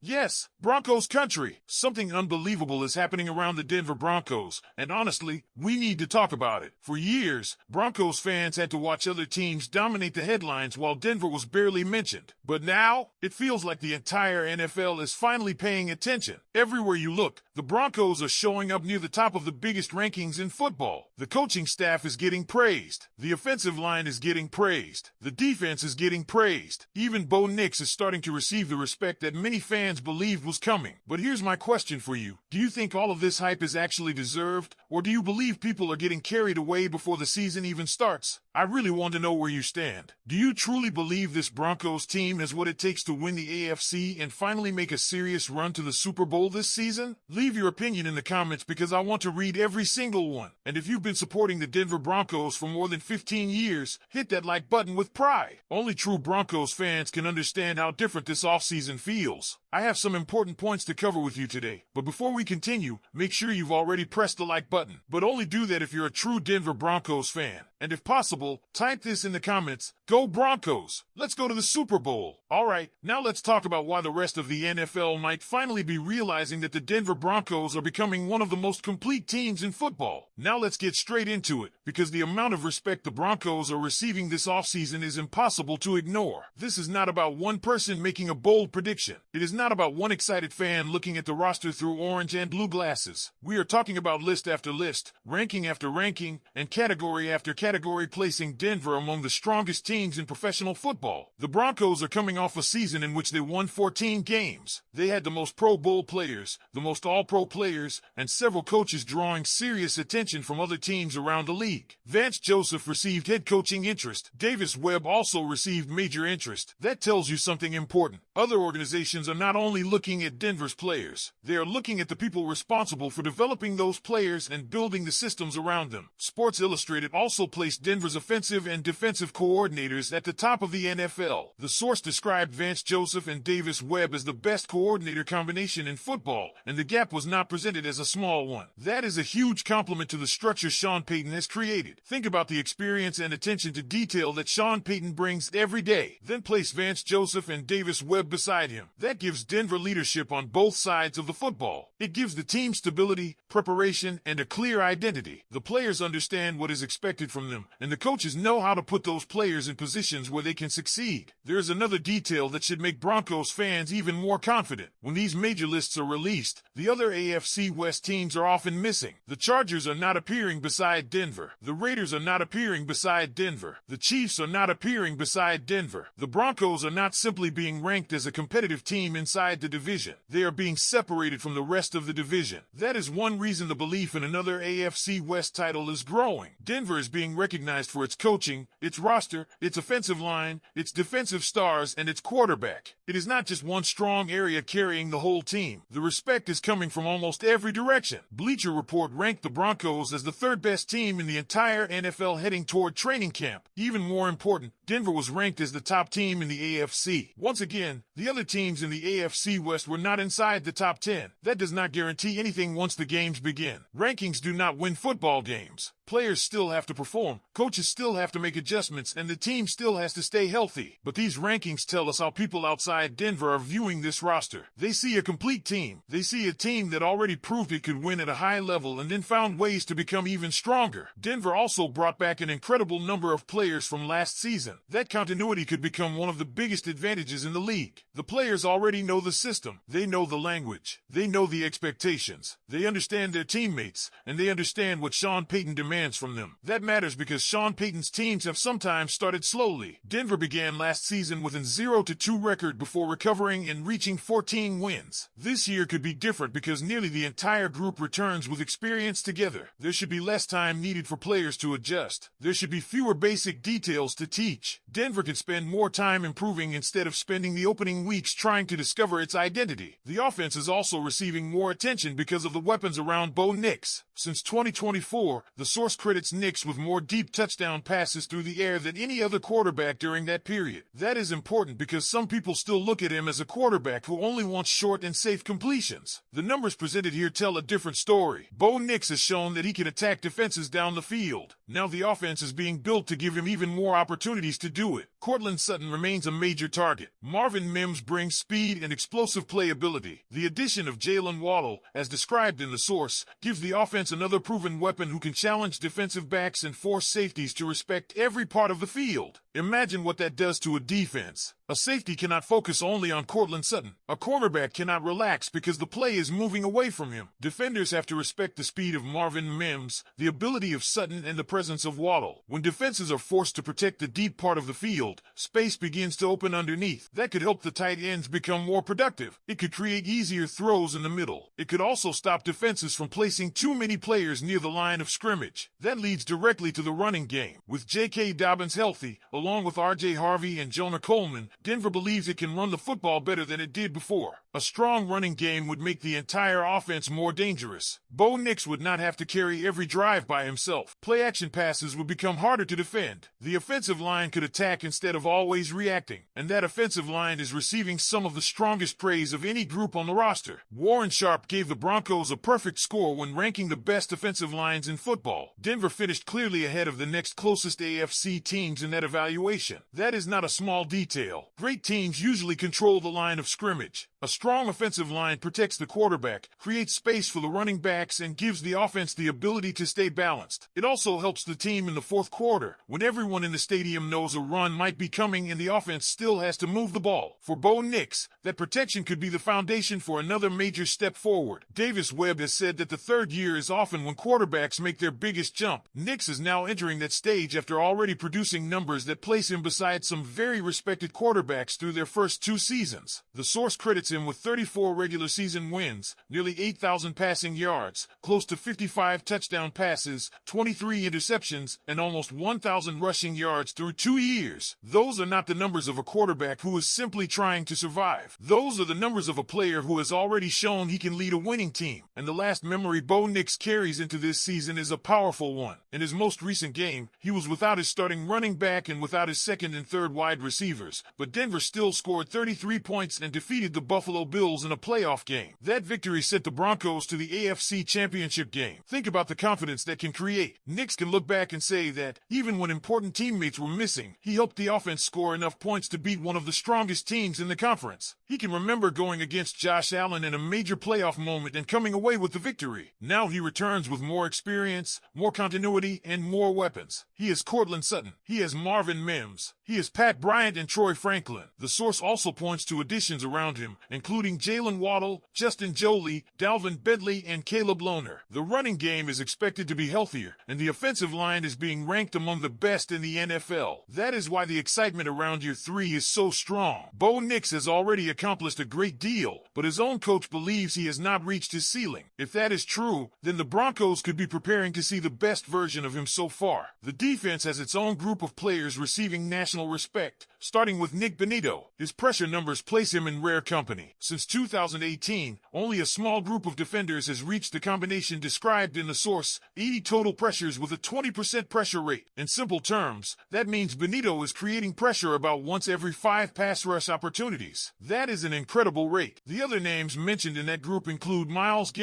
Yes, Broncos country. Something unbelievable is happening around the Denver Broncos, and honestly, we need to talk about it. For years, Broncos fans had to watch other teams dominate the headlines while Denver was barely mentioned. But now, it feels like the entire NFL is finally paying attention. Everywhere you look, the Broncos are showing up near the top of the biggest rankings in football. The coaching staff is getting praised. The offensive line is getting praised. The defense is getting praised. Even Bo Nix is starting to receive the respect that many fans believed was coming. But here's my question for you. Do you think all of this hype is actually deserved, or do you believe people are getting carried away before the season even starts? I really want to know where you stand. Do you truly believe this Broncos team has what it takes to win the AFC and finally make a serious run to the Super Bowl this season? Leave your opinion in the comments because I want to read every single one. And if you've been supporting the Denver Broncos for more than 15 years, hit that like button with pride. Only true Broncos fans can understand how different this offseason feels. I have some important points to cover with you today, but before we continue, make sure you've already pressed the like button. But only do that if you're a true Denver Broncos fan. And if possible, type this in the comments, "Go Broncos! Let's go to the Super Bowl!" Alright, now let's talk about why the rest of the NFL might finally be realizing that the Denver Broncos are becoming one of the most complete teams in football. Now let's get straight into it, because the amount of respect the Broncos are receiving this offseason is impossible to ignore. This is not about one person making a bold prediction. It is not about one excited fan looking at the roster through orange and blue glasses. We are talking about list after list, ranking after ranking, and category after category placing Denver among the strongest teams in professional football. The Broncos are coming off a season in which they won 14 games. They had the most Pro Bowl players, the most All-Pro players, and several coaches drawing serious attention from other teams around the league. Vance Joseph received head coaching interest. Davis Webb also received major interest. That tells you something important. Other organizations are not only looking at Denver's players, they are looking at the people responsible for developing those players and building the systems around them. Sports Illustrated also placed Denver's offensive and defensive coordinators at the top of the NFL. The source described Vance Joseph and Davis Webb as the best coordinator combination in football, and the gap was not presented as a small one. That is a huge compliment to the structure Sean Payton has created. Think about the experience and attention to detail that Sean Payton brings every day. Then place Vance Joseph and Davis Webb beside him. That gives Denver leadership on both sides of the football. It gives the team stability, preparation, and a clear identity. The players understand what is expected from them, and the coaches know how to put those players in positions where they can succeed. There is another detail that should make Broncos fans even more confident. When these major lists are released, the other AFC West teams are often missing. The Chargers are not appearing beside Denver. The Raiders are not appearing beside Denver. The Chiefs are not appearing beside Denver. The Broncos are not simply being ranked as a competitive team inside the division. They are being separated from the rest of the division. That is one reason the belief in another AFC West title is growing. Denver is being recognized for its coaching, its roster, its offensive line, its defensive stars, and its quarterback. It is not just one strong area carrying the whole team. The respect is coming from almost every direction. Bleacher Report ranked the Broncos as the third best team in the entire NFL heading toward training camp. Even more important, Denver was ranked as the top team in the AFC. Once again, the other teams in the AFC West were not inside the top 10. That does not guarantee anything once the games begin. Rankings do not win football games. Players still have to perform, coaches still have to make adjustments, and the team still has to stay healthy. But these rankings tell us how people outside Denver are viewing this roster. They see a complete team. They see a team that already proved it could win at a high level and then found ways to become even stronger. Denver also brought back an incredible number of players from last season. That continuity could become one of the biggest advantages in the league. The players already know the system. They know the language. They know the expectations. They understand their teammates, and they understand what Sean Payton demands from them. That matters because Sean Payton's teams have sometimes started slowly. Denver began last season with a 0-2 record before recovering and reaching 14 wins. This year could be different because nearly the entire group returns with experience together. There should be less time needed for players to adjust. There should be fewer basic details to teach. Denver can spend more time improving instead of spending the opening weeks trying to discover its identity. The offense is also receiving more attention because of the weapons around Bo Nix. Since 2024, the source credits Nix with more deep touchdown passes through the air than any other quarterback during that period. That is important because some people still look at him as a quarterback who only wants short and safe completions. The numbers presented here tell a different story. Bo Nix has shown that he can attack defenses down the field. Now the offense is being built to give him even more opportunities takes to do it. Courtland Sutton remains a major target. Marvin Mims brings speed and explosive playability. The addition of Jalen Waddle, as described in the source, gives the offense another proven weapon who can challenge defensive backs and force safeties to respect every part of the field. Imagine what that does to a defense. A safety cannot focus only on Courtland Sutton. A cornerback cannot relax because the play is moving away from him. Defenders have to respect the speed of Marvin Mims, the ability of Sutton, and the presence of Waddle. When defenses are forced to protect the deep part of the field, space begins to open underneath. That could help the tight ends become more productive. It could create easier throws in the middle. It could also stop defenses from placing too many players near the line of scrimmage. That leads directly to the running game. With J.K. Dobbins healthy, along with R.J. Harvey and Jonah Coleman, Denver believes it can run the football better than it did before. A strong running game would make the entire offense more dangerous. Bo Nix would not have to carry every drive by himself. Play-action passes would become harder to defend. The offensive line could attack instead of always reacting. And that offensive line is receiving some of the strongest praise of any group on the roster. Warren Sharp gave the Broncos a perfect score when ranking the best offensive lines in football. Denver finished clearly ahead of the next closest AFC teams in that evaluation. That is not a small detail. Great teams usually control the line of scrimmage. A strong offensive line protects the quarterback, creates space for the running backs, and gives the offense the ability to stay balanced. It also helps the team in the fourth quarter, when everyone in the stadium knows a run might be coming and the offense still has to move the ball. For Bo Nix, that protection could be the foundation for another major step forward. Davis Webb has said that the third year is often when quarterbacks make their biggest jump. Nix is now entering that stage after already producing numbers that place him beside some very respected quarterbacks through their first 2 seasons. The source credits him with 34 regular season wins, nearly 8,000 passing yards, close to 55 touchdown passes, 23 interceptions, and almost 1,000 rushing yards through 2 years. Those are not the numbers of a quarterback who is simply trying to survive. Those are the numbers of a player who has already shown he can lead a winning team. And the last memory Bo Nix carries into this season is a powerful one. In his most recent game, he was without his starting running back and without his second and third wide receivers, but Denver still scored 33 points and defeated the Buffalo Bills in a playoff game. That victory sent the Broncos to the AFC Championship game. Think about the confidence that can create. Nix can look back and say that, even when important teammates were missing, he helped the offense score enough points to beat one of the strongest teams in the conference. He can remember going against Josh Allen in a major playoff moment and coming away with the victory. Now he returns with more experience, more continuity, and more weapons. He is Courtland Sutton. He is Marvin Mims. He is Pat Bryant and Troy Franklin. The source also points to additions around him, including Jalen Waddle, Justin Joly, Dalvin Bentley, and Caleb Lohner. The running game is expected to be healthier, and the offensive line is being ranked among the best in the NFL. That is why the excitement around year 3 is so strong. Bo Nix has already accomplished a great deal, but his own coach believes he has not reached his ceiling. If that is true, then the Broncos could be preparing to see the best version of him so far. The defense has its own group of players receiving national respect, starting with Nick Benito. His pressure numbers place him in rare company. Since 2018, only a small group of defenders has reached the combination described in the source, 80 total pressures with a 20% pressure rate. In simple terms, that means Benito is creating pressure about once every 5 pass rush opportunities. That is an incredible rate. The other names mentioned in that group include Myles Garrett,